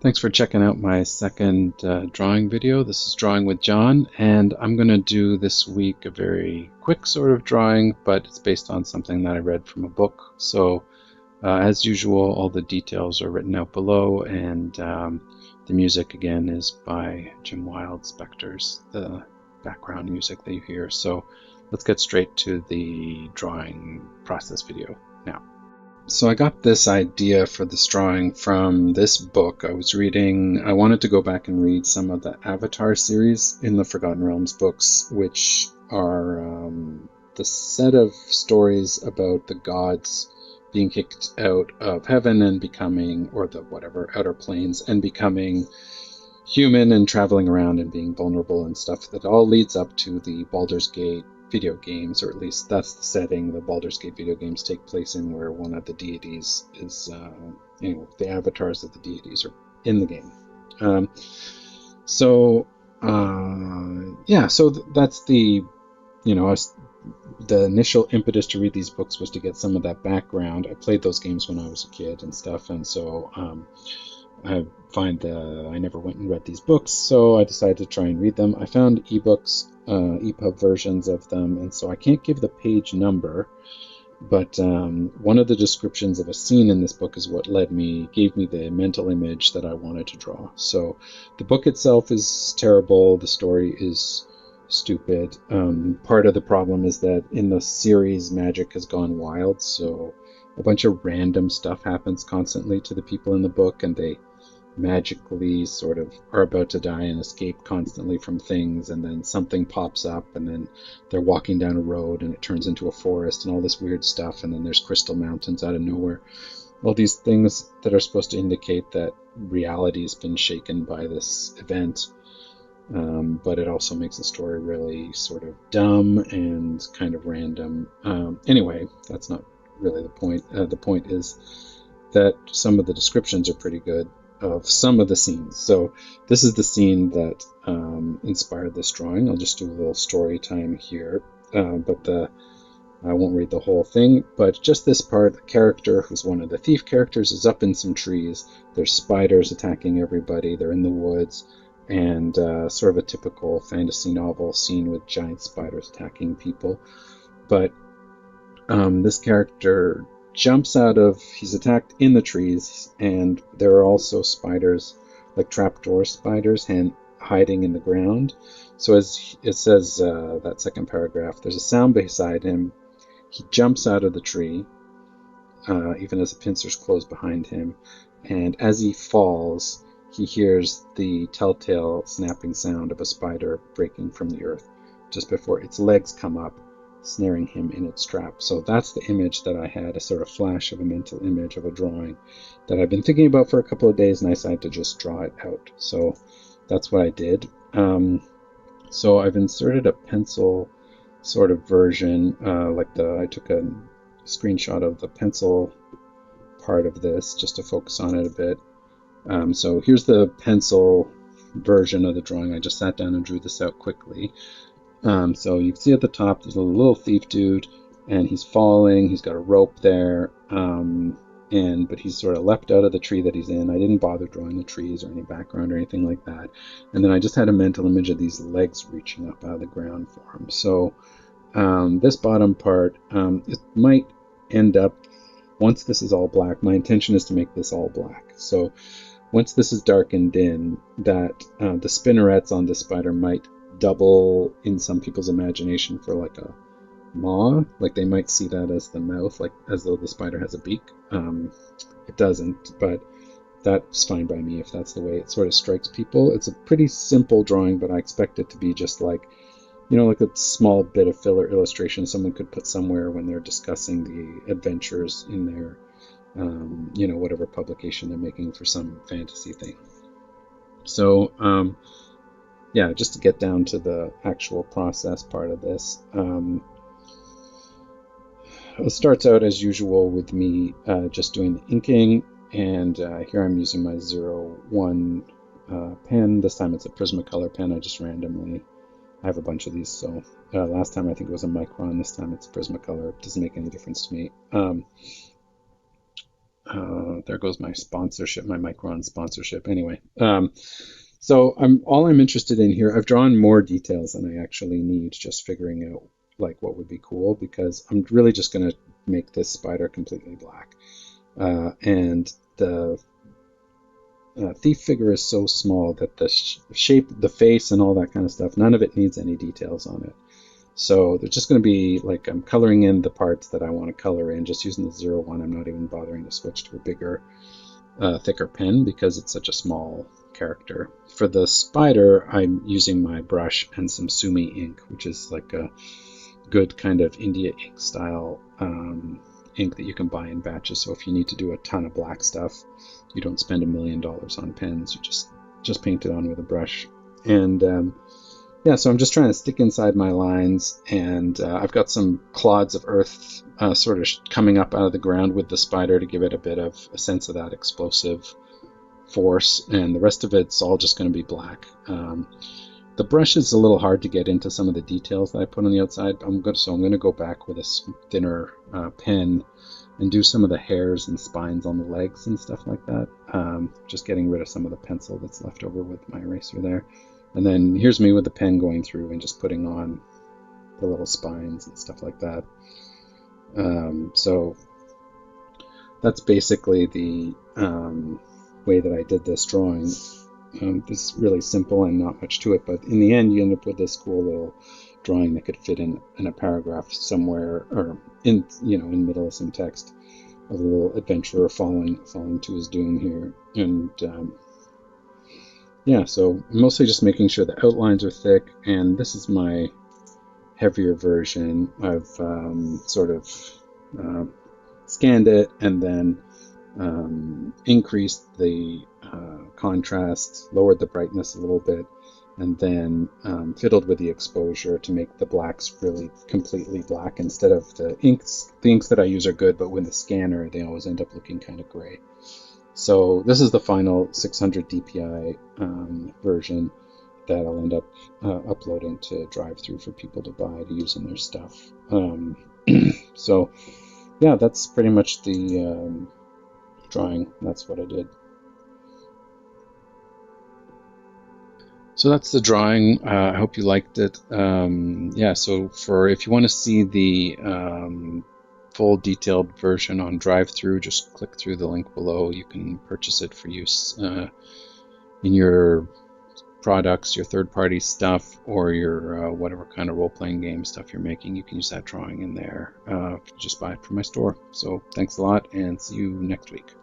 Thanks for checking out my second drawing video. This is Drawing with John, and I'm going to do this week a very quick sort of drawing, but it's based on something that I read from a book. So, as usual, all the details are written out below, and the music again is by Jim Wild Spectors, the background music that you hear. So, let's get straight to the drawing process video now. So I got this idea for this drawing from this book I was reading. I wanted to go back and read some of the Avatar series in the Forgotten Realms books, which are the set of stories about the gods being kicked out of heaven and becoming, or the whatever, outer planes, and becoming human and traveling around and being vulnerable and stuff. That all leads up to the Baldur's Gate video games, or at least that's the setting the Baldur's Gate video games take place in, where one of the deities is, the avatars of the deities are in the game. That's the, the initial impetus to read these books was to get some of that background. I played those games when I was a kid and stuff, and so I find I never went and read these books, so I decided to try and read them. I found ebooks, EPUB versions of them, and so I can't give the page number, but one of the descriptions of a scene in this book is what gave me the mental image that I wanted to draw. So the book itself is terrible, the story is stupid. Part of the problem is that in the series, magic has gone wild, so a bunch of random stuff happens constantly to the people in the book, and they magically sort of are about to die and escape constantly from things, and then something pops up, and then they're walking down a road and it turns into a forest and all this weird stuff, and then there's crystal mountains out of nowhere. All these things that are supposed to indicate that reality has been shaken by this event, but it also makes the story really sort of dumb and kind of random. Anyway, that's not really the point. The point is that some of the descriptions are pretty good of some of the scenes. So this is the scene that inspired this drawing. I'll just do a little story time here, I won't read the whole thing, but just this part. The character, who's one of the thief characters, is up in some trees. There's spiders attacking everybody. They're in the woods, and sort of a typical fantasy novel scene with giant spiders attacking people. But this character he's attacked in the trees, and there are also spiders, like trapdoor spiders, hiding in the ground. So as it says, that second paragraph, there's a sound beside him. He jumps out of the tree, even as the pincers close behind him, and as he falls, he hears the telltale snapping sound of a spider breaking from the earth just before its legs come up, snaring him in its trap. So that's the image that I had, a sort of flash of a mental image of a drawing that I've been thinking about for a couple of days, and I decided to just draw it out. So that's what I did. So I've inserted a pencil sort of version, I took a screenshot of the pencil part of this just to focus on it a bit. So here's the pencil version of the drawing. I just sat down and drew this out quickly. So you can see at the top there's a little thief dude, and he's falling. He's got a rope there, but he's sort of leapt out of the tree that he's in. I didn't bother drawing the trees or any background or anything like that. And then I just had a mental image of these legs reaching up out of the ground for him. So this bottom part, it might end up, once this is all black, my intention is to make this all black. So once this is darkened in, that the spinnerets on this spider might double in some people's imagination for like a maw. Like they might see that as the mouth, like as though the spider has a beak. It doesn't, but that's fine by me if that's the way it sort of strikes people. It's a pretty simple drawing, but I expect it to be just like a small bit of filler illustration someone could put somewhere when they're discussing the adventures in their whatever publication they're making for some fantasy thing. So just to get down to the actual process part of this, it starts out as usual with me just doing the inking, and here I'm using my 01 pen. This time it's a Prismacolor pen. I have a bunch of these, so last time I think it was a Micron, this time it's a Prismacolor. It doesn't make any difference to me. There goes my sponsorship, my Micron sponsorship. Anyway, so all I'm interested in here. I've drawn more details than I actually need, just figuring out like what would be cool, because I'm really just going to make this spider completely black. And the thief figure is so small that the shape, the face, and all that kind of stuff, none of it needs any details on it. So they're just going to be like, I'm coloring in the parts that I want to color in, just using the 01. I'm not even bothering to switch to a bigger, thicker pen because it's such a small character. For the spider, I'm using my brush and some Sumi ink, which is like a good kind of India ink style ink that you can buy in batches. So if you need to do a ton of black stuff, you don't spend $1 million on pens. You just paint it on with a brush. And yeah, so I'm just trying to stick inside my lines, and I've got some clods of earth sort of coming up out of the ground with the spider to give it a bit of a sense of that explosive force, and the rest of it's all just going to be black. The brush is a little hard to get into some of the details that I put on the outside. So I'm going to go back with a thinner pen and do some of the hairs and spines on the legs and stuff like that. Just getting rid of some of the pencil that's left over with my eraser there. And then here's me with the pen going through and just putting on the little spines and stuff like that. So that's basically the way that I did this drawing. It's really simple and not much to it, but in the end you end up with this cool little drawing that could fit in a paragraph somewhere, or in in the middle of some text, of a little adventurer falling to his doom here. And yeah, so I'm mostly just making sure the outlines are thick, and this is my heavier version. I've sort of scanned it and then increased the contrast, lowered the brightness a little bit, and then fiddled with the exposure to make the blacks really completely black instead of the inks. The inks that I use are good, but with the scanner they always end up looking kind of gray. So this is the final 600 DPI version that I'll end up uploading to drive-through for people to buy to use in their stuff. So yeah, that's pretty much the drawing. That's what I did. So that's the drawing. I hope you liked it. Yeah, so if you want to see the full detailed version on drive-through, just click through the link below. You can purchase it for use in your products, your third-party stuff, or your whatever kind of role-playing game stuff you're making. You can use that drawing in there. Just buy it from my store. So thanks a lot, and see you next week.